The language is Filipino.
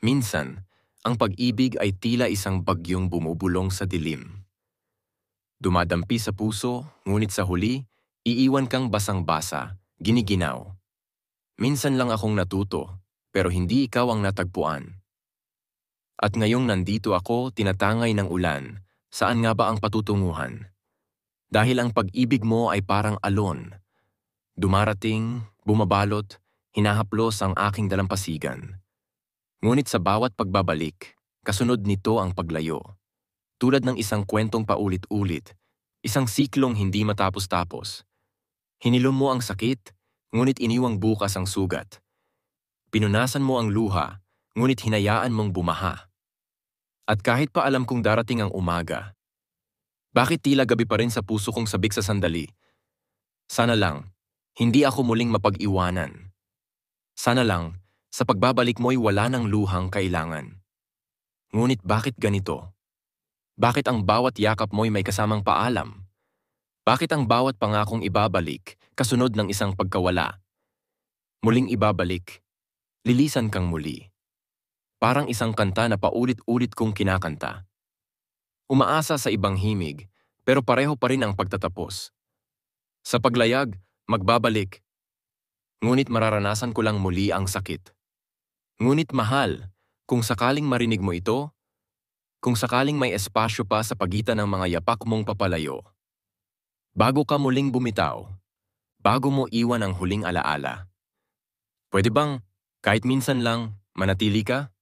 Minsan, ang pag-ibig ay tila isang bagyong bumubulong sa dilim. Dumadampi sa puso, ngunit sa huli, iiwan kang basang-basa, giniginaw. Minsan lang akong natuto, pero hindi ikaw ang natagpuan. At ngayong nandito ako, tinatangay ng ulan, saan nga ba ang patutunguhan? Dahil ang pag-ibig mo ay parang alon. Dumarating, bumabalot, hinahaplos ang aking dalampasigan. Ngunit sa bawat pagbabalik, kasunod nito ang paglayo. Tulad ng isang kwentong paulit-ulit, isang siklong hindi matapos-tapos. Hinilom mo ang sakit, ngunit iniwang bukas ang sugat. Pinunasan mo ang luha, ngunit hinayaan mong bumaha. At kahit pa alam kong darating ang umaga, bakit tila gabi pa rin sa puso kong sabik sa sandali? Sana lang, hindi ako muling mapag-iwanan. Sana lang, sa pagbabalik mo'y wala ng luhang kailangan. Ngunit bakit ganito? Bakit ang bawat yakap mo'y may kasamang paalam? Bakit ang bawat pangakong ibabalik, kasunod ng isang pagkawala? Muling ibabalik, lilisan kang muli. Parang isang kanta na paulit-ulit kong kinakanta. Umaasa sa ibang himig, pero pareho pa rin ang pagtatapos. Sa paglayag, magbabalik. Ngunit mararanasan ko lang muli ang sakit. Ngunit mahal, kung sakaling marinig mo ito, kung sakaling may espasyo pa sa pagitan ng mga yapak mong papalayo, bago ka muling bumitaw, bago mo iwan ang huling alaala, pwede bang, kahit minsan lang, manatili ka?